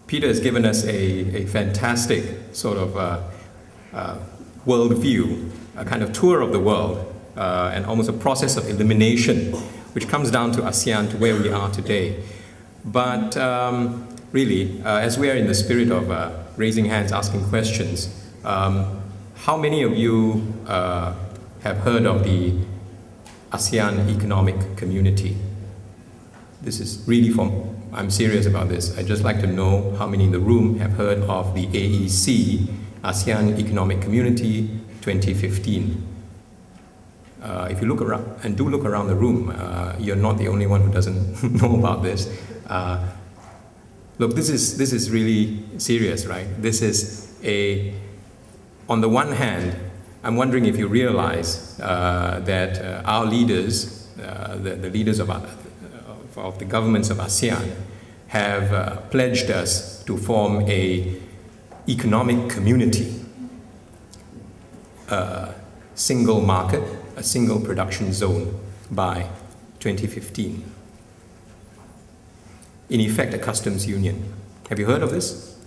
Peter has given us a fantastic sort of world view, a kind of tour of the world, and almost a process of elimination, which comes down to ASEAN, to where we are today. But really, as we are in the spirit of raising hands, asking questions, how many of you have heard of the ASEAN Economic Community? This is really I'm serious about this. I'd just like to know how many in the room have heard of the AEC, ASEAN Economic Community 2015. If you look around, and do look around the room, you're not the only one who doesn't know about this. Look, this is really serious, right? This is on the one hand, I'm wondering if you realize that our leaders, the leaders of the governments of ASEAN, have pledged us to form a economic community, a single market, a single production zone by 2015. In effect, a customs union. Have you heard of this?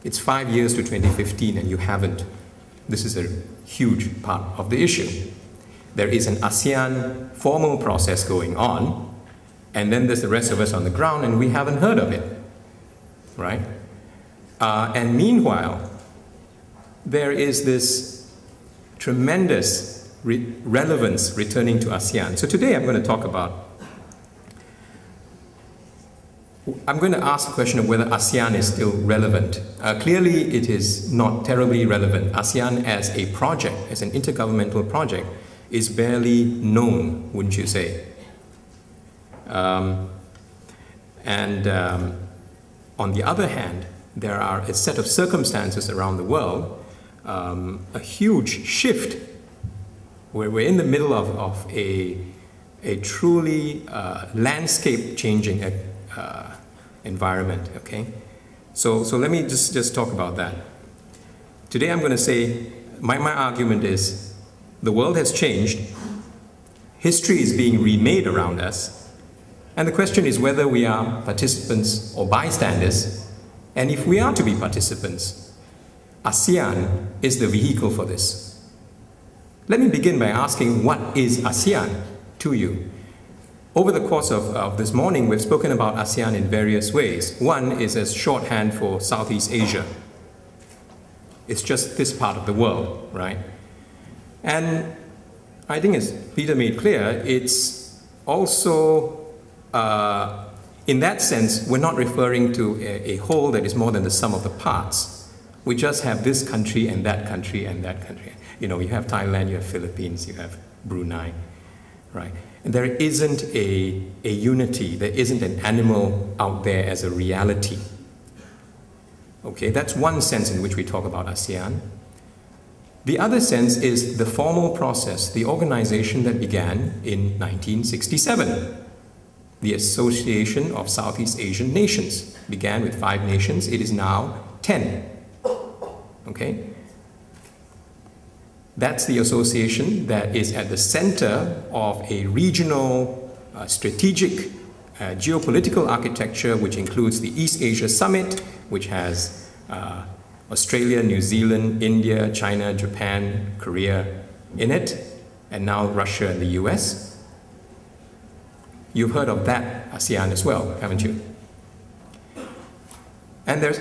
It's 5 years to 2015 and you haven't. This is a huge part of the issue. There is an ASEAN formal process going on, and then there's the rest of us on the ground and we haven't heard of it, right? And meanwhile, there is this tremendous relevance returning to ASEAN. So today I'm going to ask the question of whether ASEAN is still relevant. Clearly it is not terribly relevant. ASEAN as a project, as an intergovernmental project, is barely known, wouldn't you say? On the other hand, there are a set of circumstances around the world, a huge shift, where we're in the middle of a truly landscape-changing environment, okay? So let me just talk about that. Today I'm going to say, my argument is, the world has changed, history is being remade around us, and the question is whether we are participants or bystanders, and if we are to be participants, ASEAN is the vehicle for this. Let me begin by asking, what is ASEAN to you? Over the course of this morning, we've spoken about ASEAN in various ways. One is as shorthand for Southeast Asia. It's just this part of the world, right? And I think, as Peter made clear, it's also, in that sense, we're not referring to a whole that is more than the sum of the parts. We just have this country and that country and that country. You know, you have Thailand, you have Philippines, you have Brunei, right? And there isn't a unity, there isn't an animal out there as a reality. Okay, that's one sense in which we talk about ASEAN. The other sense is the formal process, the organization that began in 1967. The Association of Southeast Asian Nations began with 5 nations, it is now 10. Okay? That's the association that is at the center of a regional, strategic, geopolitical architecture, which includes the East Asia Summit, which has Australia, New Zealand, India, China, Japan, Korea in it, and now Russia and the US. You've heard of that ASEAN as well, haven't you? And there's,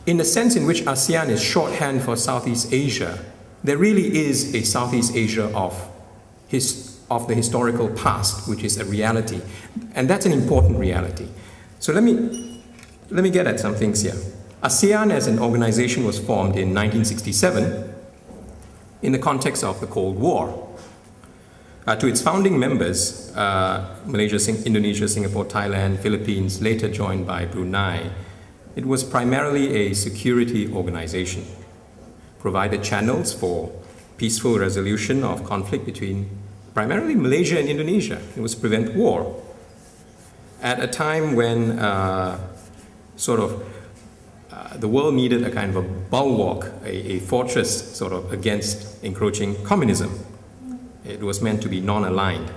in the sense in which ASEAN is shorthand for Southeast Asia, there really is a Southeast Asia of the historical past, which is a reality. And that's an important reality. So let me get at some things here. ASEAN as an organization was formed in 1967 in the context of the Cold War. To its founding members, Malaysia, Indonesia, Singapore, Thailand, Philippines, later joined by Brunei, it was primarily a security organization, provided channels for peaceful resolution of conflict between primarily Malaysia and Indonesia. It was to prevent war. At a time when the world needed a kind of a bulwark, a fortress sort of against encroaching communism. It was meant to be non-aligned.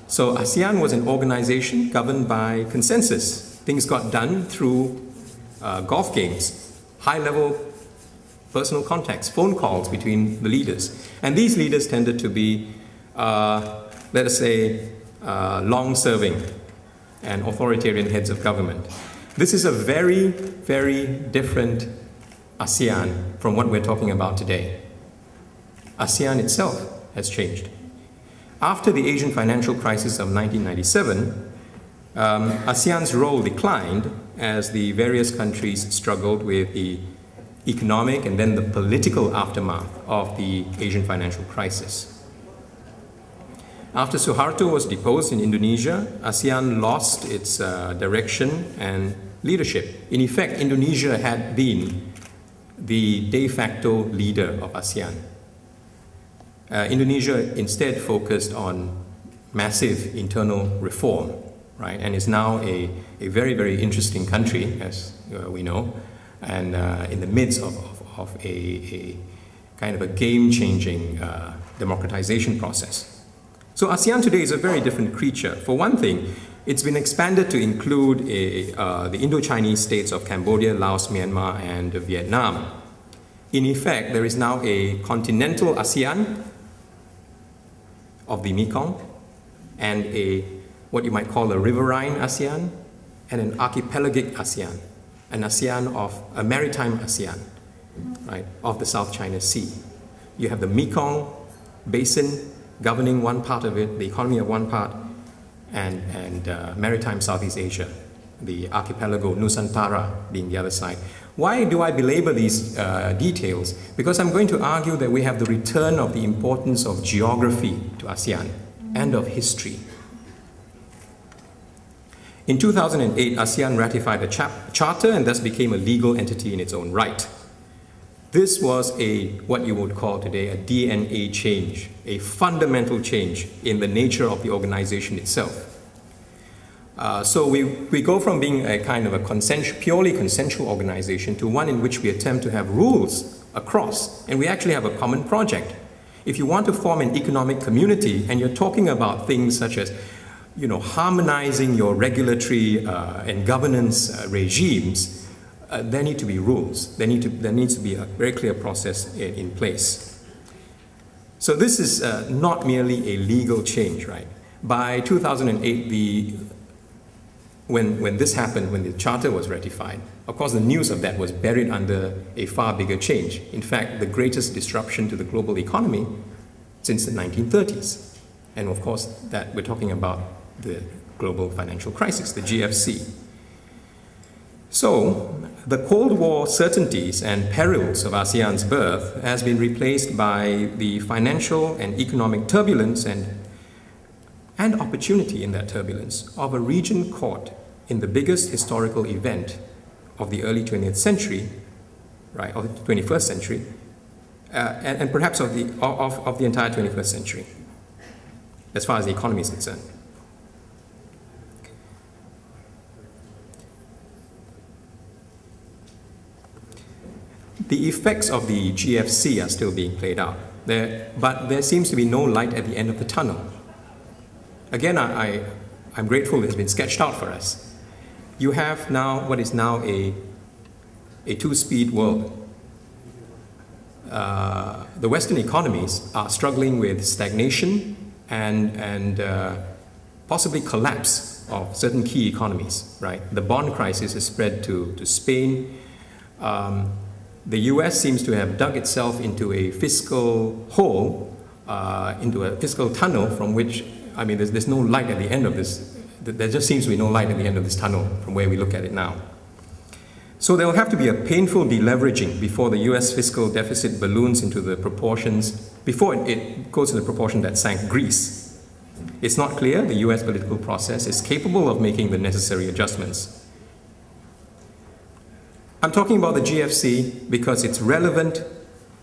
So ASEAN was an organization governed by consensus. Things got done through golf games, high-level personal contacts, phone calls between the leaders. And these leaders tended to be, let us say, long-serving and authoritarian heads of government. This is a very, very different ASEAN from what we're talking about today. ASEAN itself has changed. After the Asian financial crisis of 1997, ASEAN's role declined as the various countries struggled with the economic and then the political aftermath of the Asian financial crisis. After Suharto was deposed in Indonesia, ASEAN lost its direction and leadership. In effect, Indonesia had been the de facto leader of ASEAN. Indonesia instead focused on massive internal reform, right, and is now a very, very interesting country, as we know, and in the midst of a kind of a game-changing democratization process. So ASEAN today is a very different creature. For one thing, it's been expanded to include the Indo-Chinese states of Cambodia, Laos, Myanmar, and Vietnam. In effect, there is now a continental ASEAN of the Mekong, and what you might call a riverine ASEAN, and an archipelagic ASEAN, an ASEAN of a maritime ASEAN, right, of the South China Sea. You have the Mekong basin governing one part of it, the economy of one part, and maritime Southeast Asia, the archipelago Nusantara being the other side. Why do I belabor these details? Because I'm going to argue that we have the return of the importance of geography to ASEAN and of history. In 2008, ASEAN ratified the charter and thus became a legal entity in its own right. This was what you would call today a DNA change, a fundamental change in the nature of the organization itself. So we go from being a kind of a purely consensual organization to one in which we attempt to have rules across, and we actually have a common project. If you want to form an economic community and you're talking about things such as, you know, harmonizing your regulatory and governance regimes, there need to be rules. There needs to be a very clear process in place. So this is not merely a legal change, right? By 2008, when this happened, when the charter was ratified, of course the news of that was buried under a far bigger change. In fact, the greatest disruption to the global economy since the 1930s. And of course, that we're talking about the global financial crisis, the GFC. So, the Cold War certainties and perils of ASEAN's birth has been replaced by the financial and economic turbulence and opportunity in that turbulence of a region caught in the biggest historical event of the early 20th century, right, or the 21st century, and perhaps of the entire 21st century, as far as the economy is concerned. The effects of the GFC are still being played out, but there seems to be no light at the end of the tunnel. Again, I'm grateful it's been sketched out for us. You have now what is now a two-speed world. The Western economies are struggling with stagnation and possibly collapse of certain key economies, right? The bond crisis has spread to Spain. The US seems to have dug itself into a fiscal hole, into a fiscal tunnel from which, I mean, there's no light at the end of this. There just seems to be no light at the end of this tunnel from where we look at it now. So there will have to be a painful deleveraging before the US fiscal deficit balloons into the proportions, before it goes to the proportion that sank Greece. It's not clear the US political process is capable of making the necessary adjustments. I'm talking about the GFC because it's relevant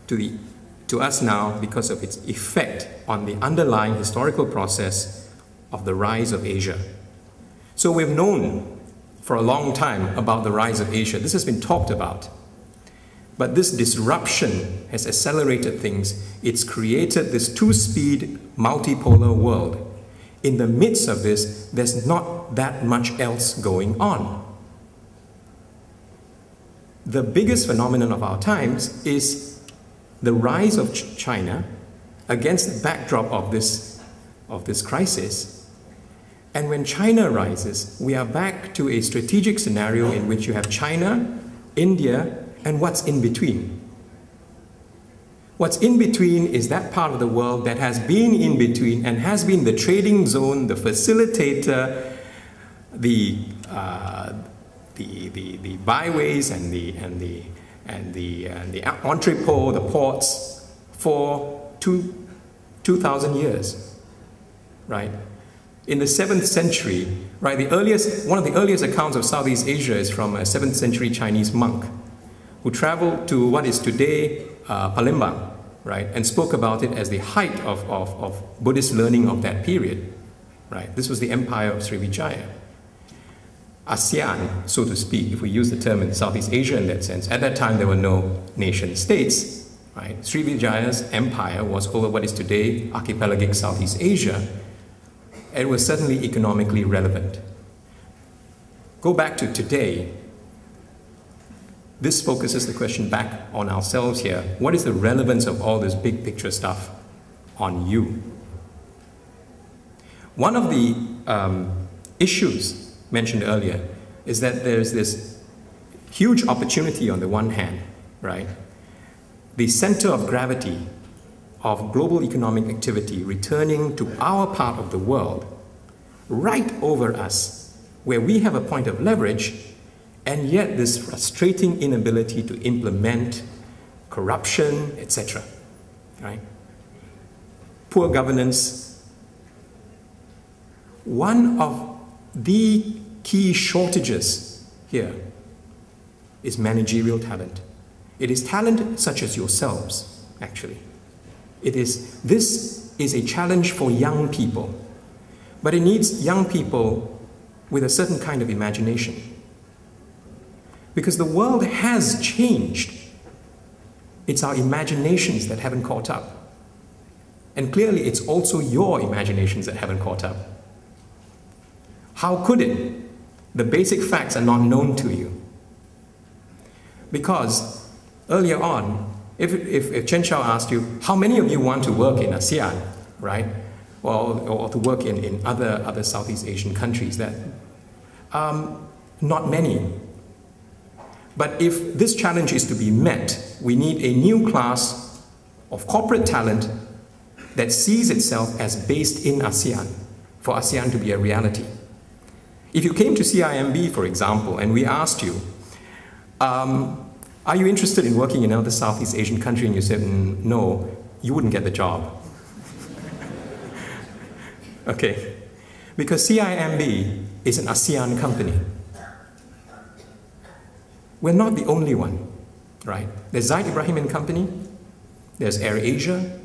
to us now because of its effect on the underlying historical process of the rise of Asia. So we've known for a long time about the rise of Asia. This has been talked about. But this disruption has accelerated things. It's created this two-speed multipolar world. In the midst of this, there's not that much else going on. the biggest phenomenon of our times is the rise of China against the backdrop of this crisis. And when China rises, we are back to a strategic scenario in which you have China, India, and what's in between. What's in between is that part of the world that has been in between and has been the trading zone, the facilitator, the byways and the entrepot, the ports for 2,000 years, right? In the 7th century, right, one of the earliest accounts of Southeast Asia is from a 7th century Chinese monk who traveled to what is today Palembang, right, and spoke about it as the height of Buddhist learning of that period, right? This was the empire of Srivijaya. ASEAN, so to speak, if we use the term in Southeast Asia in that sense, at that time there were no nation states, right? Srivijaya's empire was over what is today archipelagic Southeast Asia. It was certainly economically relevant. Go back to today. This focuses the question back on ourselves here. What is the relevance of all this big picture stuff on you? One of the issues mentioned earlier is that there's this huge opportunity on the one hand, right? The center of gravity of global economic activity returning to our part of the world, right over us, where we have a point of leverage, and yet this frustrating inability to implement corruption, etc., right? Poor governance. One of the key shortages here is managerial talent. It is talent such as yourselves, actually. This is a challenge for young people, but it needs young people with a certain kind of imagination. Because the world has changed. It's our imaginations that haven't caught up. And clearly it's also your imaginations that haven't caught up. How could it? The basic facts are not known to you. Because earlier on, if Chen Shao asked you, how many of you want to work in ASEAN, right? Or to work in other Southeast Asian countries, that not many. But if this challenge is to be met, we need a new class of corporate talent that sees itself as based in ASEAN, for ASEAN to be a reality. If you came to CIMB, for example, and we asked you, are you interested in working in another Southeast Asian country, and you said, no, you wouldn't get the job. Okay, because CIMB is an ASEAN company. We're not the only one, right? There's Zaid Ibrahim and Company, there's AirAsia.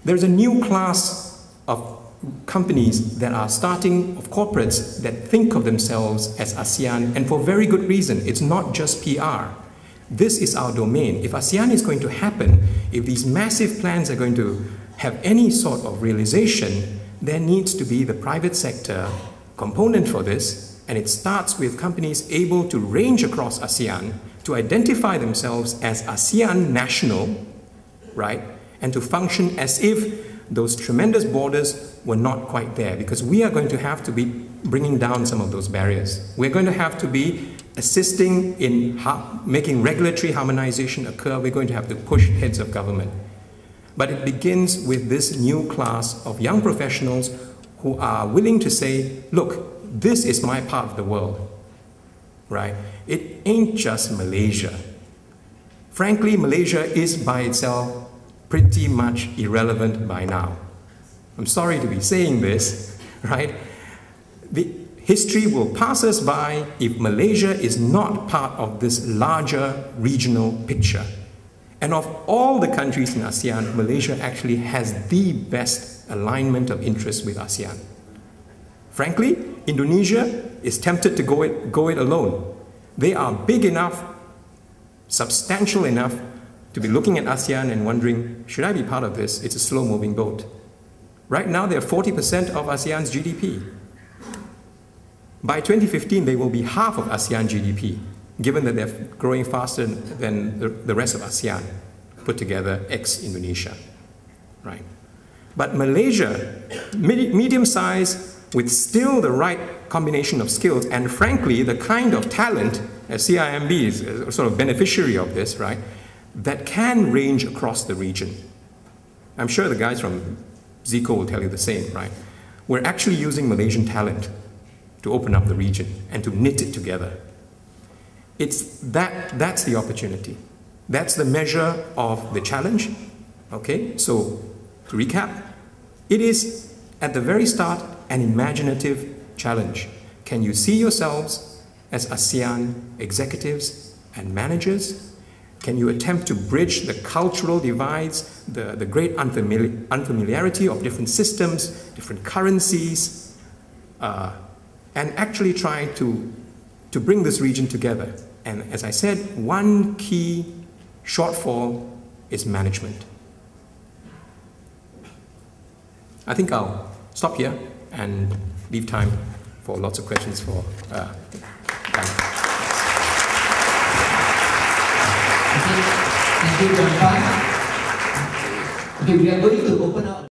There's a new class of companies that are starting, of corporates that think of themselves as ASEAN, and for very good reason. It's not just PR. This is our domain. If ASEAN is going to happen, if these massive plans are going to have any sort of realization, there needs to be the private sector component for this. And it starts with companies able to range across ASEAN, to identify themselves as ASEAN national, right? And to function as if those tremendous borders were not quite there, because we are going to have to be bringing down some of those barriers. We're going to have to be assisting in making regulatory harmonization occur. We're going to have to push heads of government. But it begins with this new class of young professionals who are willing to say, look, this is my part of the world, right? It ain't just Malaysia. Frankly, Malaysia is by itself pretty much irrelevant by now. I'm sorry to be saying this, right? The history will pass us by if Malaysia is not part of this larger regional picture. And of all the countries in ASEAN, Malaysia actually has the best alignment of interests with ASEAN. Frankly, Indonesia is tempted to go it alone. They are big enough, substantial enough to be looking at ASEAN and wondering, should I be part of this? It's a slow-moving boat. Right now, they're 40% of ASEAN's GDP. By 2015, they will be half of ASEAN GDP. given that they're growing faster than the rest of ASEAN put together, ex-Indonesia, right? But Malaysia, medium size with still the right combination of skills and frankly the kind of talent, as CIMB is a sort of beneficiary of this, right, that can range across the region. I'm sure the guys from Zico will tell you the same, right? We're actually using Malaysian talent to open up the region and to knit it together. That's the opportunity. That's the measure of the challenge. Okay, so to recap, it is at the very start an imaginative challenge. Can you see yourselves as ASEAN executives and managers? Can you attempt to bridge the cultural divides, the great unfamiliarity of different systems, different currencies, and actually try to bring this region together? And as I said, one key shortfall is management. I think I'll stop here and leave time for lots of questions for Thank you, John. Okay, we are going to open up.